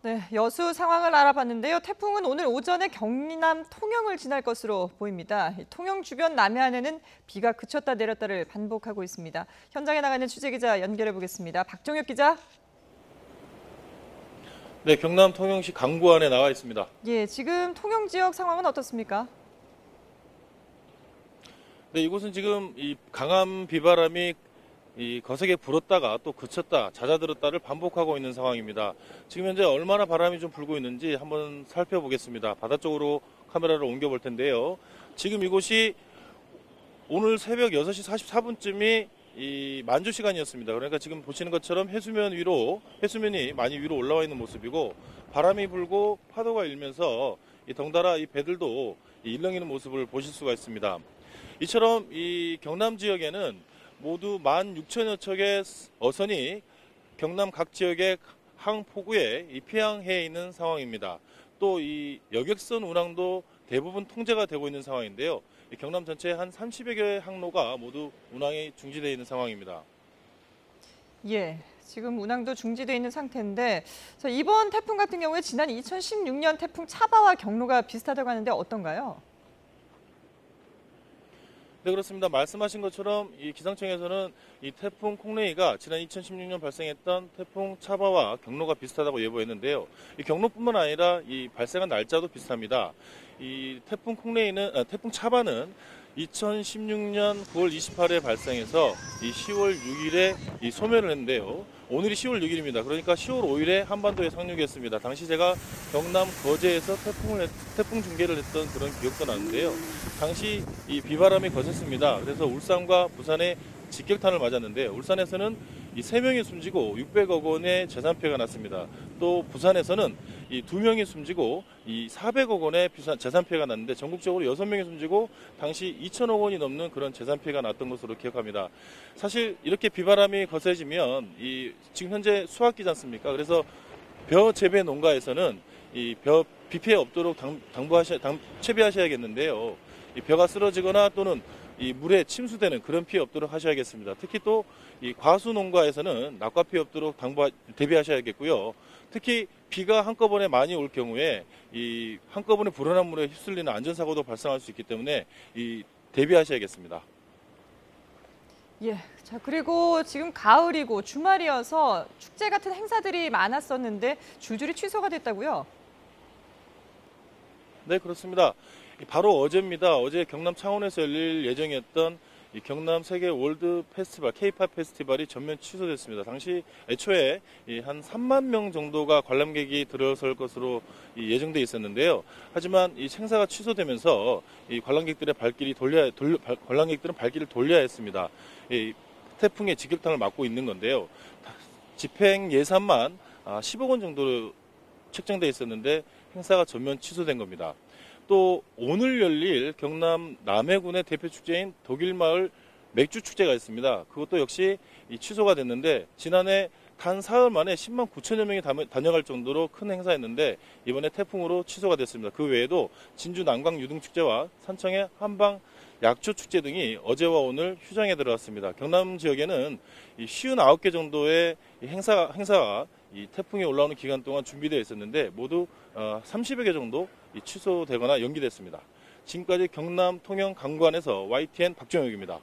네, 여수 상황을 알아봤는데요. 태풍은 오늘 오전에 경남 통영을 지날 것으로 보입니다. 통영 주변 남해안에는 비가 그쳤다 내렸다를 반복하고 있습니다. 현장에 나가는 취재기자 연결해 보겠습니다. 박종혁 기자. 네, 경남 통영시 강구안에 나와 있습니다. 예, 지금 통영 지역 상황은 어떻습니까? 네, 이곳은 지금 이 강한 비바람이 거세게 불었다가 또 그쳤다, 잦아들었다를 반복하고 있는 상황입니다. 지금 현재 얼마나 바람이 좀 불고 있는지 한번 살펴보겠습니다. 바다 쪽으로 카메라를 옮겨볼 텐데요. 지금 이곳이 오늘 새벽 6시 44분쯤이 이 만조 시간이었습니다. 그러니까 지금 보시는 것처럼 해수면이 많이 위로 올라와 있는 모습이고, 바람이 불고 파도가 일면서 덩달아 이 배들도 일렁이는 모습을 보실 수가 있습니다. 이처럼 이 경남 지역에는 모두 16,000여 척의 어선이 경남 각 지역의 항포구에 피항해 있는 상황입니다. 또 이 여객선 운항도 대부분 통제가 되고 있는 상황인데요. 경남 전체 한 30여 개의 항로가 모두 운항이 중지되어 있는 상황입니다. 예, 지금 운항도 중지되어 있는 상태인데 이번 태풍 같은 경우에 지난 2016년 태풍 차바와 경로가 비슷하다고 하는데 어떤가요? 네, 그렇습니다. 말씀하신 것처럼 이 기상청에서는 이 태풍 콩레이가 지난 2016년 발생했던 태풍 차바와 경로가 비슷하다고 예보했는데요. 이 경로뿐만 아니라 이 발생한 날짜도 비슷합니다. 이 태풍 태풍 차바는 2016년 9월 28일에 발생해서 이 10월 6일에 소멸을 했는데요. 오늘이 10월 6일입니다. 그러니까 10월 5일에 한반도에 상륙했습니다. 당시 제가 경남 거제에서 태풍 중계를 했던 그런 기억도 나는데요. 당시 이 비바람이 거셌습니다. 그래서 울산과 부산에 직격탄을 맞았는데, 울산에서는 이 3명이 숨지고 600억 원의 재산 피해가 났습니다. 또 부산에서는 이 2명이 숨지고 이 400억 원의 재산 피해가 났는데, 전국적으로 6명이 숨지고 당시 2천억 원이 넘는 그런 재산 피해가 났던 것으로 기억합니다. 사실 이렇게 비바람이 거세지면 지금 현재 수확기지 않습니까? 그래서 벼 재배 농가에서는 이 비 피해 없도록 채비하셔야겠는데요. 이 벼가 쓰러지거나 또는 이 물에 침수되는 그런 피해 없도록 하셔야겠습니다. 특히 또 이 과수 농가에서는 낙과 피해 없도록 대비하셔야겠고요. 특히 비가 한꺼번에 많이 올 경우에 이 한꺼번에 불어난 물에 휩쓸리는 안전사고도 발생할 수 있기 때문에 대비하셔야겠습니다. 예, 자, 그리고 지금 가을이고 주말이어서 축제 같은 행사들이 많았었는데 줄줄이 취소가 됐다고요? 네, 그렇습니다. 바로 어제입니다. 어제 경남 창원에서 열릴 예정이었던 이 경남 세계 월드 페스티벌, K-팝 페스티벌이 전면 취소됐습니다. 당시 애초에 한 3만 명 정도가 관람객이 들어설 것으로 예정돼 있었는데요. 하지만 이 행사가 취소되면서 이 관람객들은 발길을 돌려야 했습니다. 이 태풍의 직격탄을 맞고 있는 건데요. 집행 예산만 10억 원 정도로 책정돼 있었는데 행사가 전면 취소된 겁니다. 또 오늘 열릴 경남 남해군의 대표 축제인 독일마을 맥주축제가 있습니다. 그것도 역시 취소가 됐는데, 지난해 단 사흘 만에 10만 9천여 명이 다녀갈 정도로 큰 행사였는데 이번에 태풍으로 취소가 됐습니다. 그 외에도 진주 남강 유등축제와 산청의 한방 약초축제 등이 어제와 오늘 휴장에 들어갔습니다. 경남 지역에는 59개 정도의 행사가 이 태풍이 올라오는 기간 동안 준비되어 있었는데 모두 30여 개 정도 취소되거나 연기됐습니다. 지금까지 경남 통영 강구안에서 YTN 박정혁입니다.